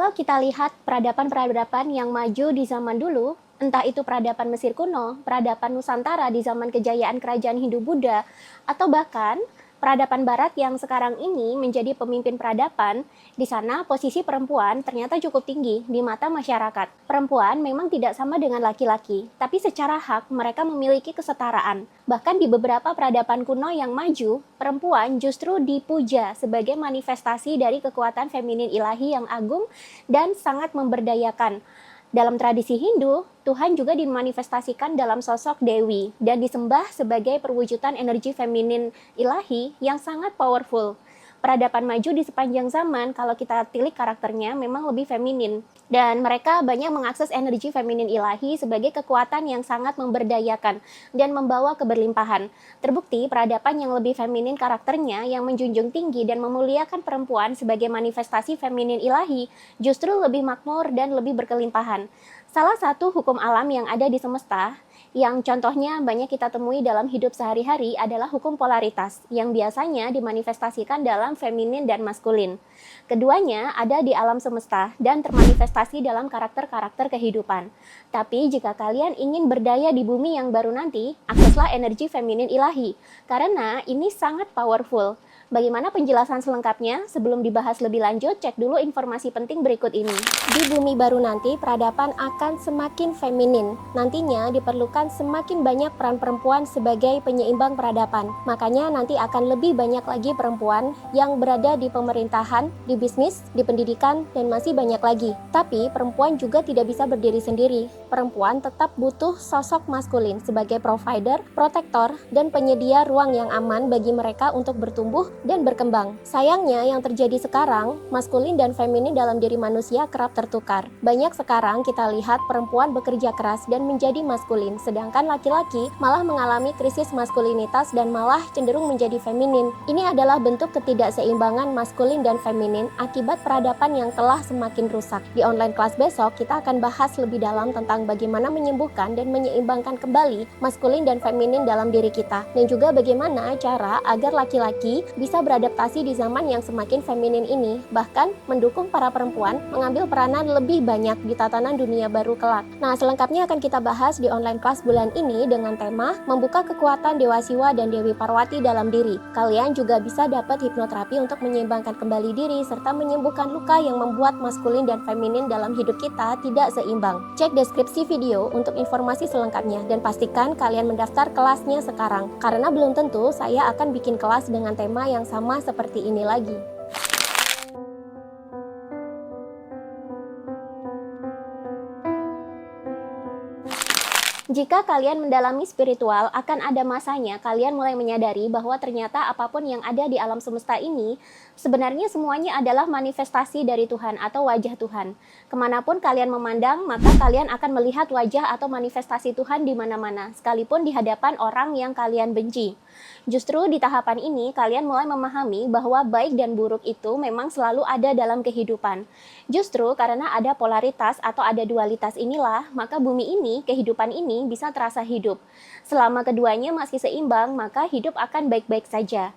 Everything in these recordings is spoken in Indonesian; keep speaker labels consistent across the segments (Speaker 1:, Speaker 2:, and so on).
Speaker 1: Kalau kita lihat peradaban-peradaban yang maju di zaman dulu, entah itu peradaban Mesir kuno, peradaban Nusantara di zaman kejayaan kerajaan Hindu-Buddha, atau bahkan peradaban Barat yang sekarang ini menjadi pemimpin peradaban, di sana posisi perempuan ternyata cukup tinggi di mata masyarakat. Perempuan memang tidak sama dengan laki-laki, tapi secara hak mereka memiliki kesetaraan. Bahkan di beberapa peradaban kuno yang maju, perempuan justru dipuja sebagai manifestasi dari kekuatan feminin ilahi yang agung dan sangat memberdayakan. Dalam tradisi Hindu, Tuhan juga dimanifestasikan dalam sosok Dewi dan disembah sebagai perwujudan energi feminin ilahi yang sangat powerful. Peradaban maju di sepanjang zaman, kalau kita tilik karakternya memang lebih feminin. Dan mereka banyak mengakses energi feminin ilahi sebagai kekuatan yang sangat memberdayakan dan membawa keberlimpahan. Terbukti peradaban yang lebih feminin karakternya yang menjunjung tinggi dan memuliakan perempuan sebagai manifestasi feminin ilahi justru lebih makmur dan lebih berkelimpahan. Salah satu hukum alam yang ada di semesta, yang contohnya banyak kita temui dalam hidup sehari-hari adalah hukum polaritas, yang biasanya dimanifestasikan dalam feminin dan maskulin. Keduanya ada di alam semesta dan termanifestasi dalam karakter-karakter kehidupan. Tapi jika kalian ingin berdaya di bumi yang baru nanti, akseslah energi feminin ilahi, karena ini sangat powerful. Bagaimana penjelasan selengkapnya? Sebelum dibahas lebih lanjut, cek dulu informasi penting berikut ini. Di bumi baru nanti, peradaban akan semakin feminin. Nantinya diperlukan semakin banyak peran perempuan sebagai penyeimbang peradaban. Makanya nanti akan lebih banyak lagi perempuan yang berada di pemerintahan, di bisnis, di pendidikan, dan masih banyak lagi. Tapi perempuan juga tidak bisa berdiri sendiri. Perempuan tetap butuh sosok maskulin sebagai provider, protektor, dan penyedia ruang yang aman bagi mereka untuk bertumbuh dan berkembang. Sayangnya yang terjadi sekarang, maskulin dan feminin dalam diri manusia kerap tertukar. Banyak sekarang kita lihat perempuan bekerja keras dan menjadi maskulin, sedangkan laki-laki malah mengalami krisis maskulinitas dan malah cenderung menjadi feminin. Ini adalah bentuk ketidakseimbangan maskulin dan feminin akibat peradaban yang telah semakin rusak. Di online kelas besok, kita akan bahas lebih dalam tentang bagaimana menyembuhkan dan menyeimbangkan kembali maskulin dan feminin dalam diri kita, dan juga bagaimana cara agar laki-laki bisa beradaptasi di zaman yang semakin feminin ini, bahkan mendukung para perempuan mengambil peranan lebih banyak di tatanan dunia baru kelak. Nah, selengkapnya akan kita bahas di online kelas bulan ini dengan tema membuka kekuatan Dewa Siwa dan Dewi Parwati dalam diri. Kalian juga bisa dapat hipnoterapi untuk menyeimbangkan kembali diri serta menyembuhkan luka yang membuat maskulin dan feminin dalam hidup kita tidak seimbang. Cek deskripsi video untuk informasi selengkapnya dan pastikan kalian mendaftar kelasnya sekarang, karena belum tentu saya akan bikin kelas dengan tema yang sama seperti ini lagi. Jika kalian mendalami spiritual, akan ada masanya kalian mulai menyadari bahwa ternyata apapun yang ada di alam semesta ini, sebenarnya semuanya adalah manifestasi dari Tuhan atau wajah Tuhan. Kemanapun kalian memandang, maka kalian akan melihat wajah atau manifestasi Tuhan di mana-mana, sekalipun di hadapan orang yang kalian benci. Justru di tahapan ini, kalian mulai memahami bahwa baik dan buruk itu memang selalu ada dalam kehidupan. Justru karena ada polaritas atau ada dualitas inilah, maka bumi ini, kehidupan ini, bisa terasa hidup. Selama keduanya masih seimbang, maka hidup akan baik-baik saja.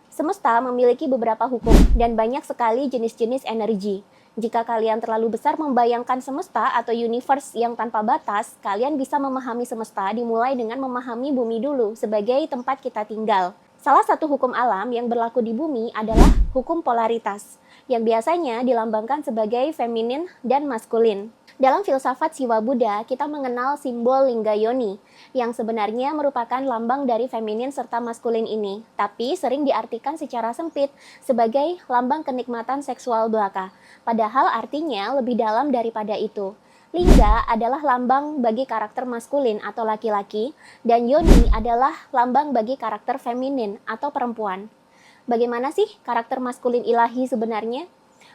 Speaker 1: Semesta memiliki beberapa hukum dan banyak sekali jenis-jenis energi. Jika kalian terlalu besar membayangkan semesta atau universe yang tanpa batas, kalian bisa memahami semesta dimulai dengan memahami bumi dulu sebagai tempat kita tinggal. Salah satu hukum alam yang berlaku di bumi adalah hukum polaritas, yang biasanya dilambangkan sebagai feminin dan maskulin. Dalam filsafat Siwa Buddha, kita mengenal simbol lingga yoni, yang sebenarnya merupakan lambang dari feminin serta maskulin ini, tapi sering diartikan secara sempit sebagai lambang kenikmatan seksual belaka, padahal artinya lebih dalam daripada itu. Lingga adalah lambang bagi karakter maskulin atau laki-laki, dan yoni adalah lambang bagi karakter feminin atau perempuan. Bagaimana sih karakter maskulin ilahi sebenarnya?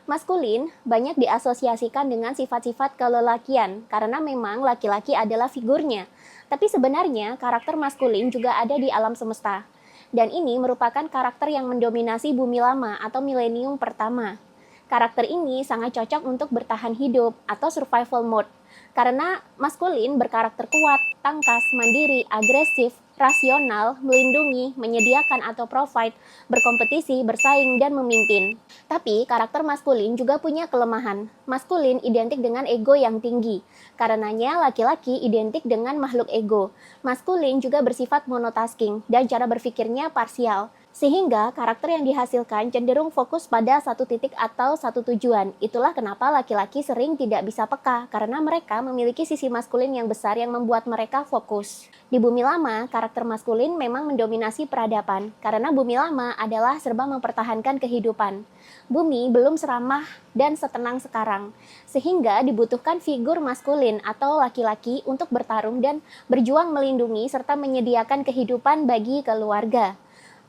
Speaker 1: Maskulin banyak diasosiasikan dengan sifat-sifat kelelakian karena memang laki-laki adalah figurnya. Tapi sebenarnya karakter maskulin juga ada di alam semesta. Dan ini merupakan karakter yang mendominasi bumi lama atau milenium pertama. Karakter ini sangat cocok untuk bertahan hidup atau survival mode. Karena maskulin berkarakter kuat, tangkas, mandiri, agresif, rasional, melindungi, menyediakan atau provide, berkompetisi, bersaing, dan memimpin. Tapi karakter maskulin juga punya kelemahan. Maskulin identik dengan ego yang tinggi. Karenanya laki-laki identik dengan makhluk ego. Maskulin juga bersifat monotasking dan cara berpikirnya parsial. Sehingga karakter yang dihasilkan cenderung fokus pada satu titik atau satu tujuan. Itulah kenapa laki-laki sering tidak bisa peka, karena mereka memiliki sisi maskulin yang besar yang membuat mereka fokus. Di bumi lama, karakter maskulin memang mendominasi peradaban, karena bumi lama adalah serba mempertahankan kehidupan. Bumi belum seramah dan setenang sekarang, sehingga dibutuhkan figur maskulin atau laki-laki untuk bertarung dan berjuang melindungi serta menyediakan kehidupan bagi keluarga.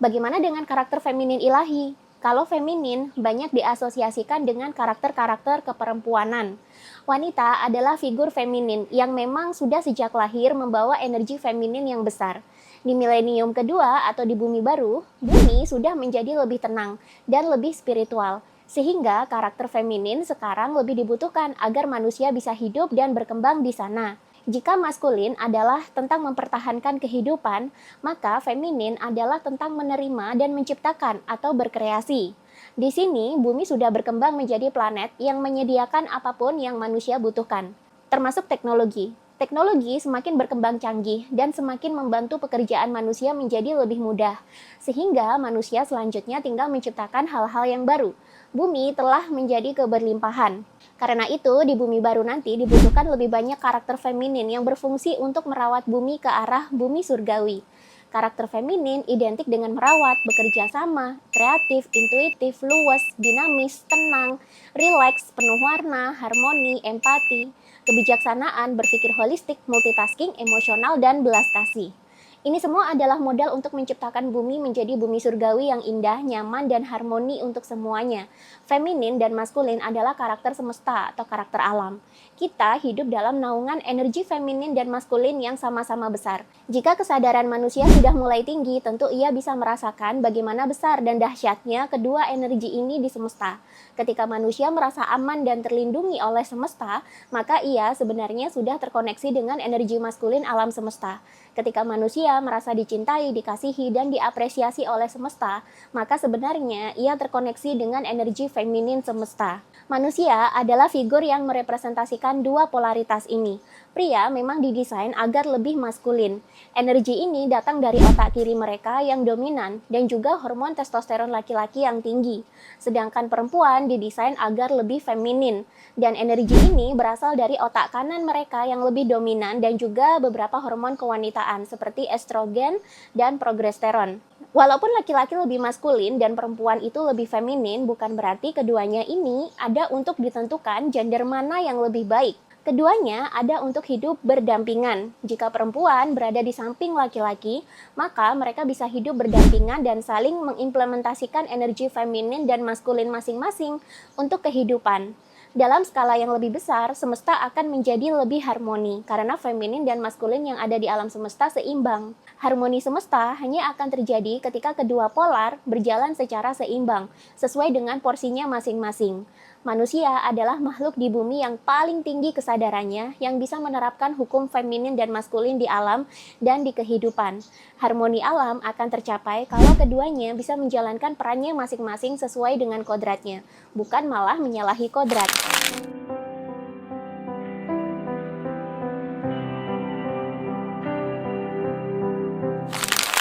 Speaker 1: Bagaimana dengan karakter feminin ilahi? Kalau feminin banyak diasosiasikan dengan karakter-karakter keperempuanan. Wanita adalah figur feminin yang memang sudah sejak lahir membawa energi feminin yang besar. Di milenium kedua atau di bumi baru, bumi sudah menjadi lebih tenang dan lebih spiritual. Sehingga karakter feminin sekarang lebih dibutuhkan agar manusia bisa hidup dan berkembang di sana. Jika maskulin adalah tentang mempertahankan kehidupan, maka feminin adalah tentang menerima dan menciptakan atau berkreasi. Di sini, bumi sudah berkembang menjadi planet yang menyediakan apapun yang manusia butuhkan, termasuk teknologi. Teknologi semakin berkembang canggih dan semakin membantu pekerjaan manusia menjadi lebih mudah, sehingga manusia selanjutnya tinggal menciptakan hal-hal yang baru. Bumi telah menjadi keberlimpahan. Karena itu, di bumi baru nanti dibutuhkan lebih banyak karakter feminin yang berfungsi untuk merawat bumi ke arah bumi surgawi. Karakter feminin identik dengan merawat, bekerja sama, kreatif, intuitif, luwes, dinamis, tenang, rileks, penuh warna, harmoni, empati, kebijaksanaan, berpikir holistik, multitasking, emosional, dan belas kasih. Ini semua adalah modal untuk menciptakan bumi menjadi bumi surgawi yang indah, nyaman, dan harmoni untuk semuanya. Feminin dan maskulin adalah karakter semesta atau karakter alam. Kita hidup dalam naungan energi feminin dan maskulin yang sama-sama besar. Jika kesadaran manusia sudah mulai tinggi, tentu ia bisa merasakan bagaimana besar dan dahsyatnya kedua energi ini di semesta. Ketika manusia merasa aman dan terlindungi oleh semesta, maka ia sebenarnya sudah terkoneksi dengan energi maskulin alam semesta. Ketika manusia merasa dicintai, dikasihi, dan diapresiasi oleh semesta, maka sebenarnya ia terkoneksi dengan energi feminin semesta. Manusia adalah figur yang merepresentasikan dua polaritas ini. Pria memang didesain agar lebih maskulin. Energi ini datang dari otak kiri mereka yang dominan dan juga hormon testosteron laki-laki yang tinggi. Sedangkan perempuan didesain agar lebih feminin. Dan energi ini berasal dari otak kanan mereka yang lebih dominan dan juga beberapa hormon kewanitaan seperti estrogen dan progesteron. Walaupun laki-laki lebih maskulin dan perempuan itu lebih feminin, bukan berarti keduanya ini ada untuk ditentukan gender mana yang lebih baik. Keduanya ada untuk hidup berdampingan. Jika perempuan berada di samping laki-laki, maka mereka bisa hidup berdampingan dan saling mengimplementasikan energi feminin dan maskulin masing-masing untuk kehidupan. Dalam skala yang lebih besar, semesta akan menjadi lebih harmoni karena feminin dan maskulin yang ada di alam semesta seimbang. Harmoni semesta hanya akan terjadi ketika kedua polar berjalan secara seimbang, sesuai dengan porsinya masing-masing. Manusia adalah makhluk di bumi yang paling tinggi kesadarannya yang bisa menerapkan hukum feminin dan maskulin di alam dan di kehidupan. Harmoni alam akan tercapai kalau keduanya bisa menjalankan perannya masing-masing sesuai dengan kodratnya, bukan malah menyalahi kodrat.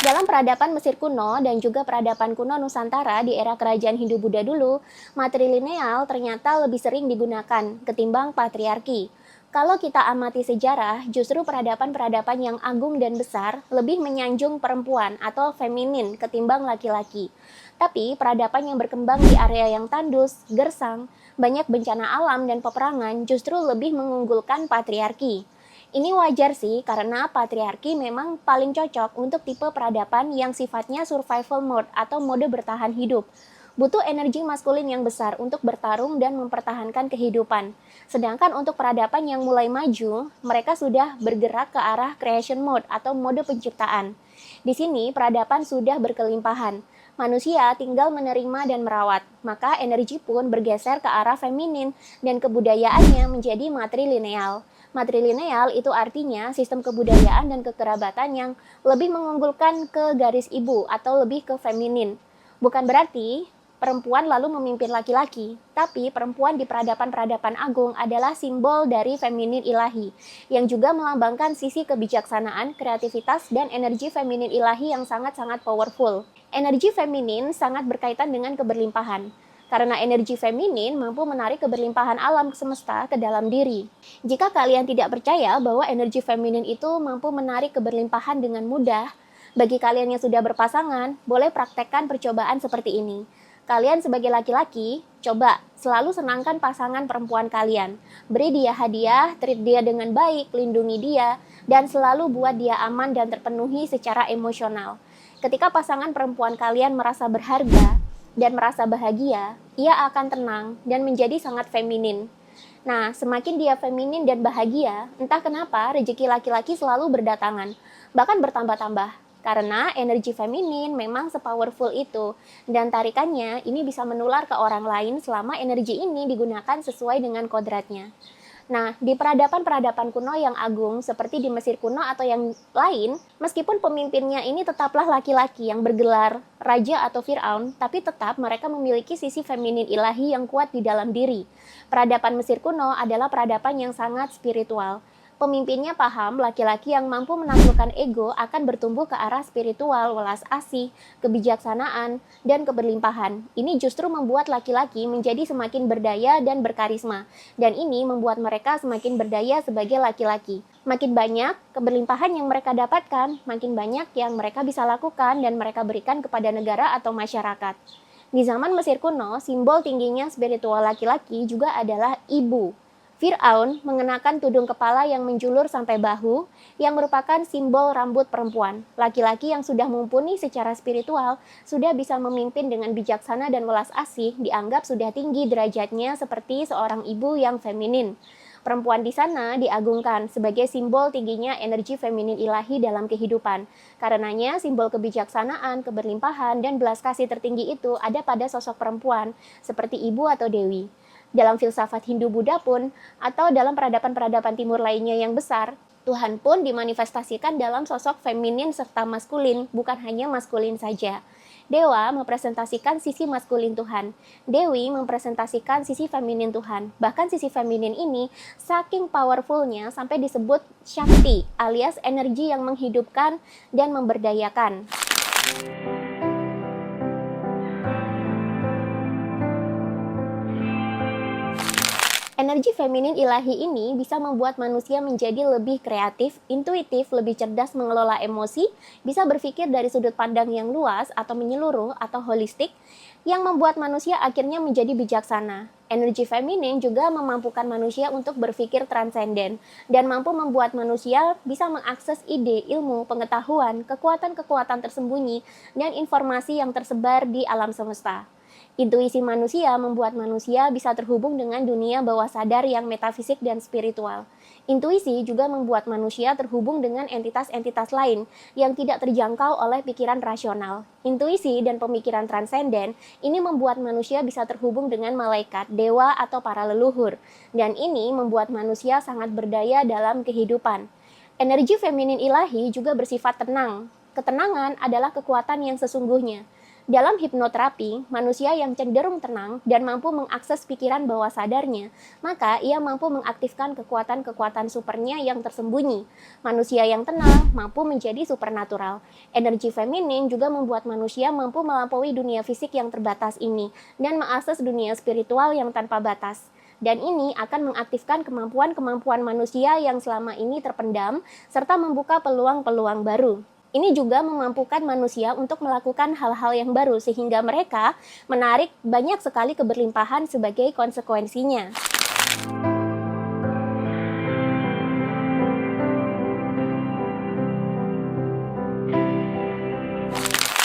Speaker 1: Dalam peradaban Mesir kuno dan juga peradaban kuno Nusantara di era kerajaan Hindu-Buddha dulu, matrilineal ternyata lebih sering digunakan ketimbang patriarki. Kalau kita amati sejarah, justru peradaban-peradaban yang agung dan besar lebih menyanjung perempuan atau feminin ketimbang laki-laki. Tapi peradaban yang berkembang di area yang tandus, gersang, banyak bencana alam dan peperangan justru lebih mengunggulkan patriarki. Ini wajar sih, karena patriarki memang paling cocok untuk tipe peradaban yang sifatnya survival mode atau mode bertahan hidup. Butuh energi maskulin yang besar untuk bertarung dan mempertahankan kehidupan. Sedangkan untuk peradaban yang mulai maju, mereka sudah bergerak ke arah creation mode atau mode penciptaan. Di sini peradaban sudah berkelimpahan. Manusia tinggal menerima dan merawat, maka energi pun bergeser ke arah feminin dan kebudayaannya menjadi matrilineal. Matrilineal itu artinya sistem kebudayaan dan kekerabatan yang lebih mengunggulkan ke garis ibu atau lebih ke feminin. Bukan berarti perempuan lalu memimpin laki-laki, tapi perempuan di peradaban-peradaban agung adalah simbol dari feminin ilahi, yang juga melambangkan sisi kebijaksanaan, kreativitas, dan energi feminin ilahi yang sangat-sangat powerful. Energi feminin sangat berkaitan dengan keberlimpahan, karena energi feminin mampu menarik keberlimpahan alam semesta ke dalam diri. Jika kalian tidak percaya bahwa energi feminin itu mampu menarik keberlimpahan dengan mudah, bagi kalian yang sudah berpasangan, boleh praktekkan percobaan seperti ini. Kalian sebagai laki-laki, coba selalu senangkan pasangan perempuan kalian. Beri dia hadiah, treat dia dengan baik, lindungi dia, dan selalu buat dia aman dan terpenuhi secara emosional. Ketika pasangan perempuan kalian merasa berharga dan merasa bahagia, ia akan tenang dan menjadi sangat feminin. Nah, semakin dia feminin dan bahagia, entah kenapa rezeki laki-laki selalu berdatangan, bahkan bertambah-tambah. Karena energi feminin memang sepowerful itu, dan tarikannya ini bisa menular ke orang lain selama energi ini digunakan sesuai dengan kodratnya. Nah, di peradaban-peradaban kuno yang agung seperti di Mesir kuno atau yang lain, meskipun pemimpinnya ini tetaplah laki-laki yang bergelar raja atau Fir'aun, tapi tetap mereka memiliki sisi feminin ilahi yang kuat di dalam diri. Peradaban Mesir kuno adalah peradaban yang sangat spiritual. Pemimpinnya paham laki-laki yang mampu menaklukkan ego akan bertumbuh ke arah spiritual, welas asih, kebijaksanaan, dan keberlimpahan. Ini justru membuat laki-laki menjadi semakin berdaya dan berkarisma, dan ini membuat mereka semakin berdaya sebagai laki-laki. Makin banyak keberlimpahan yang mereka dapatkan, makin banyak yang mereka bisa lakukan dan mereka berikan kepada negara atau masyarakat. Di zaman Mesir kuno, simbol tingginya spiritual laki-laki juga adalah ibu. Fir'aun mengenakan tudung kepala yang menjulur sampai bahu, yang merupakan simbol rambut perempuan. Laki-laki yang sudah mumpuni secara spiritual, sudah bisa memimpin dengan bijaksana dan welas asih, dianggap sudah tinggi derajatnya seperti seorang ibu yang feminin. Perempuan di sana diagungkan sebagai simbol tingginya energi feminin ilahi dalam kehidupan. Karenanya, simbol kebijaksanaan, keberlimpahan, dan belas kasih tertinggi itu ada pada sosok perempuan, seperti ibu atau dewi. Dalam filsafat Hindu-Buddha pun, atau dalam peradaban-peradaban timur lainnya yang besar, Tuhan pun dimanifestasikan dalam sosok feminin serta maskulin, bukan hanya maskulin saja. Dewa mempresentasikan sisi maskulin Tuhan, Dewi mempresentasikan sisi feminin Tuhan. Bahkan sisi feminin ini saking powerfulnya sampai disebut Shakti, alias energi yang menghidupkan dan memberdayakan. Energi feminin ilahi ini bisa membuat manusia menjadi lebih kreatif, intuitif, lebih cerdas mengelola emosi, bisa berpikir dari sudut pandang yang luas atau menyeluruh atau holistik, yang membuat manusia akhirnya menjadi bijaksana. Energi feminin juga memampukan manusia untuk berpikir transenden dan mampu membuat manusia bisa mengakses ide, ilmu, pengetahuan, kekuatan-kekuatan tersembunyi, dan informasi yang tersebar di alam semesta. Intuisi manusia membuat manusia bisa terhubung dengan dunia bawah sadar yang metafisik dan spiritual. Intuisi juga membuat manusia terhubung dengan entitas-entitas lain yang tidak terjangkau oleh pikiran rasional. Intuisi dan pemikiran transenden ini membuat manusia bisa terhubung dengan malaikat, dewa, atau para leluhur. Dan ini membuat manusia sangat berdaya dalam kehidupan. Energi feminin ilahi juga bersifat tenang. Ketenangan adalah kekuatan yang sesungguhnya. Dalam hipnoterapi, manusia yang cenderung tenang dan mampu mengakses pikiran bawah sadarnya, maka ia mampu mengaktifkan kekuatan-kekuatan supernya yang tersembunyi. Manusia yang tenang mampu menjadi supernatural. Energi feminin juga membuat manusia mampu melampaui dunia fisik yang terbatas ini dan mengakses dunia spiritual yang tanpa batas. Dan ini akan mengaktifkan kemampuan-kemampuan manusia yang selama ini terpendam, serta membuka peluang-peluang baru. Ini juga memampukan manusia untuk melakukan hal-hal yang baru sehingga mereka menarik banyak sekali keberlimpahan sebagai konsekuensinya.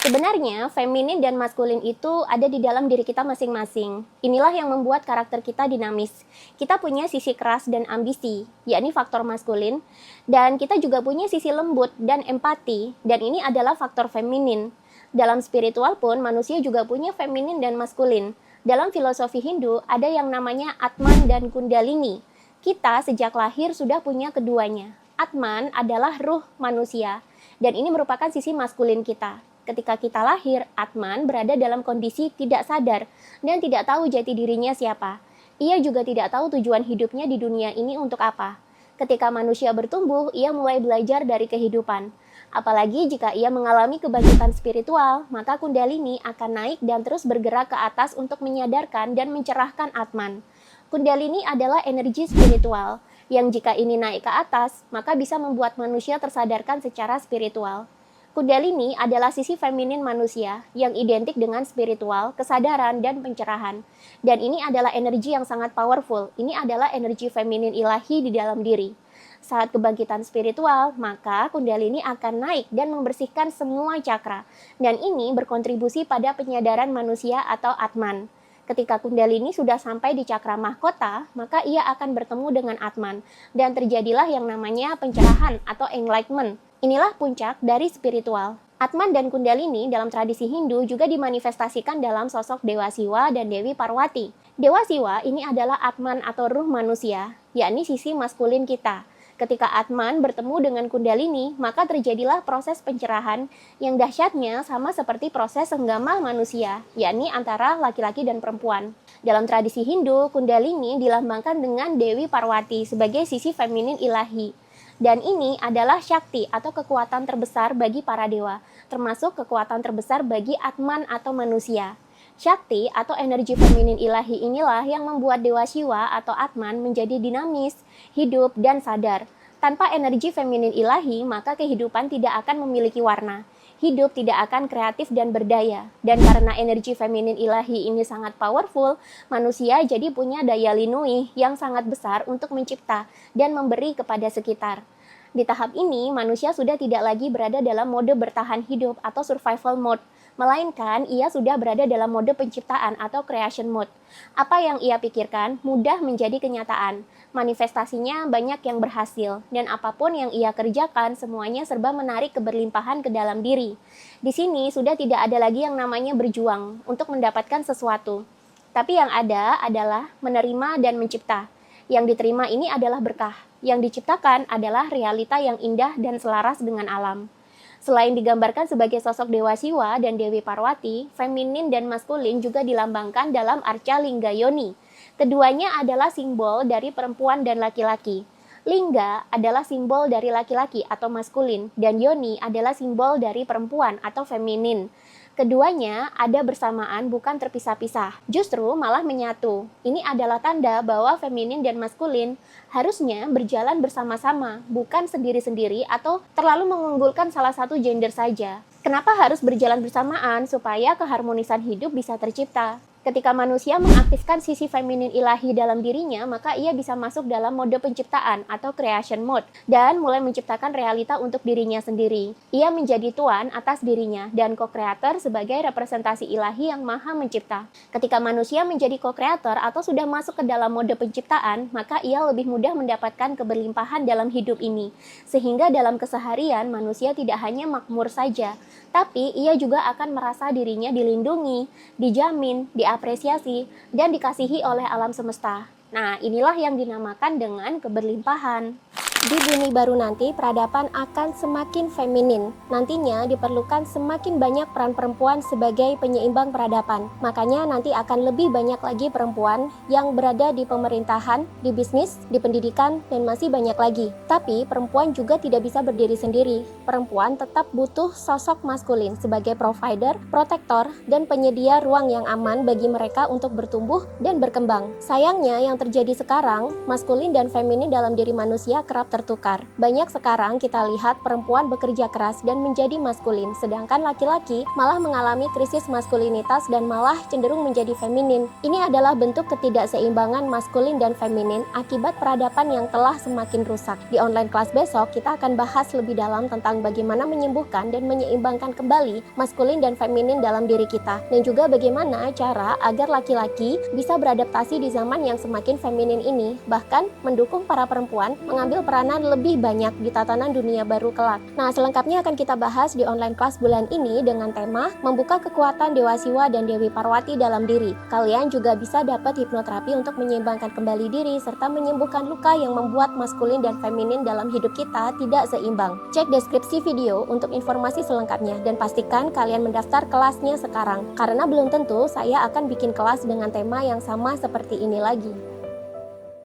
Speaker 1: Sebenarnya, feminin dan maskulin itu ada di dalam diri kita masing-masing. Inilah yang membuat karakter kita dinamis. Kita punya sisi keras dan ambisi, yakni faktor maskulin, dan kita juga punya sisi lembut dan empati, dan ini adalah faktor feminin. Dalam spiritual pun, manusia juga punya feminin dan maskulin. Dalam filosofi Hindu, ada yang namanya Atman dan Kundalini. Kita sejak lahir sudah punya keduanya. Atman adalah ruh manusia, dan ini merupakan sisi maskulin kita. Ketika kita lahir, Atman berada dalam kondisi tidak sadar dan tidak tahu jati dirinya siapa. Ia juga tidak tahu tujuan hidupnya di dunia ini untuk apa. Ketika manusia bertumbuh, ia mulai belajar dari kehidupan. Apalagi jika ia mengalami kebangkitan spiritual, maka Kundalini akan naik dan terus bergerak ke atas untuk menyadarkan dan mencerahkan Atman. Kundalini adalah energi spiritual, yang jika ini naik ke atas, maka bisa membuat manusia tersadarkan secara spiritual. Kundalini adalah sisi feminin manusia yang identik dengan spiritual, kesadaran, dan pencerahan. Dan ini adalah energi yang sangat powerful. Ini adalah energi feminin ilahi di dalam diri. Saat kebangkitan spiritual, maka Kundalini akan naik dan membersihkan semua cakra. Dan ini berkontribusi pada penyadaran manusia atau Atman. Ketika Kundalini sudah sampai di cakra mahkota, maka ia akan bertemu dengan Atman. Dan terjadilah yang namanya pencerahan atau enlightenment. Inilah puncak dari spiritual. Atman dan Kundalini dalam tradisi Hindu juga dimanifestasikan dalam sosok Dewa Siwa dan Dewi Parwati. Dewa Siwa ini adalah Atman atau ruh manusia, yakni sisi maskulin kita. Ketika Atman bertemu dengan Kundalini, maka terjadilah proses pencerahan yang dahsyatnya sama seperti proses senggama manusia, yakni antara laki-laki dan perempuan. Dalam tradisi Hindu, Kundalini dilambangkan dengan Dewi Parwati sebagai sisi feminin ilahi. Dan ini adalah Shakti atau kekuatan terbesar bagi para dewa, termasuk kekuatan terbesar bagi Atman atau manusia. Shakti atau energi feminin ilahi inilah yang membuat Dewa Siwa atau Atman menjadi dinamis, hidup, dan sadar. Tanpa energi feminin ilahi, maka kehidupan tidak akan memiliki warna. Hidup tidak akan kreatif dan berdaya. Dan karena energi feminin ilahi ini sangat powerful, manusia jadi punya daya linui yang sangat besar untuk mencipta dan memberi kepada sekitar. Di tahap ini, manusia sudah tidak lagi berada dalam mode bertahan hidup atau survival mode, melainkan ia sudah berada dalam mode penciptaan atau creation mode. Apa yang ia pikirkan mudah menjadi kenyataan. Manifestasinya banyak yang berhasil, dan apapun yang ia kerjakan semuanya serba menarik keberlimpahan ke dalam diri. Di sini sudah tidak ada lagi yang namanya berjuang untuk mendapatkan sesuatu. Tapi yang ada adalah menerima dan mencipta. Yang diterima ini adalah berkah. Yang diciptakan adalah realita yang indah dan selaras dengan alam. Selain digambarkan sebagai sosok Dewa Siwa dan Dewi Parwati, feminin dan maskulin juga dilambangkan dalam arca lingga yoni. Keduanya adalah simbol dari perempuan dan laki-laki. Lingga adalah simbol dari laki-laki atau maskulin, dan yoni adalah simbol dari perempuan atau feminin. Keduanya ada bersamaan, bukan terpisah-pisah. Justru malah menyatu. Ini adalah tanda bahwa feminin dan maskulin harusnya berjalan bersama-sama, bukan sendiri-sendiri atau terlalu mengunggulkan salah satu gender saja. Kenapa harus berjalan bersamaan? Supaya keharmonisan hidup bisa tercipta. Ketika manusia mengaktifkan sisi feminin ilahi dalam dirinya, maka ia bisa masuk dalam mode penciptaan atau creation mode dan mulai menciptakan realita untuk dirinya sendiri. Ia menjadi tuan atas dirinya dan co-creator sebagai representasi ilahi yang maha mencipta. Ketika manusia menjadi co-creator atau sudah masuk ke dalam mode penciptaan, maka ia lebih mudah mendapatkan keberlimpahan dalam hidup ini. Sehingga dalam keseharian manusia tidak hanya makmur saja, tapi ia juga akan merasa dirinya dilindungi, dijamin, diapresiasi, dan dikasihi oleh alam semesta. Nah, inilah yang dinamakan dengan keberlimpahan. Di bumi baru nanti, peradaban akan semakin feminin. Nantinya diperlukan semakin banyak peran perempuan sebagai penyeimbang peradaban. Makanya nanti akan lebih banyak lagi perempuan yang berada di pemerintahan, di bisnis, di pendidikan, dan masih banyak lagi. Tapi perempuan juga tidak bisa berdiri sendiri. Perempuan tetap butuh sosok maskulin sebagai provider, protektor, dan penyedia ruang yang aman bagi mereka untuk bertumbuh dan berkembang. Sayangnya yang terjadi sekarang, maskulin dan feminin dalam diri manusia kerap tertukar. Banyak sekarang kita lihat perempuan bekerja keras dan menjadi maskulin, sedangkan laki-laki malah mengalami krisis maskulinitas dan malah cenderung menjadi feminin. Ini adalah bentuk ketidakseimbangan maskulin dan feminin akibat peradaban yang telah semakin rusak. Di online kelas besok, kita akan bahas lebih dalam tentang bagaimana menyembuhkan dan menyeimbangkan kembali maskulin dan feminin dalam diri kita, dan juga bagaimana cara agar laki-laki bisa beradaptasi di zaman yang semakin feminin ini, bahkan mendukung para perempuan mengambil peran tekanan lebih banyak di tatanan dunia baru kelak. Nah, selengkapnya akan kita bahas di online kelas bulan ini dengan tema membuka kekuatan Dewa Siwa dan Dewi Parwati dalam diri. Kalian juga bisa dapat hipnoterapi untuk menyeimbangkan kembali diri serta menyembuhkan luka yang membuat maskulin dan feminin dalam hidup kita tidak seimbang. Cek deskripsi video untuk informasi selengkapnya dan pastikan kalian mendaftar kelasnya sekarang, karena belum tentu saya akan bikin kelas dengan tema yang sama seperti ini lagi.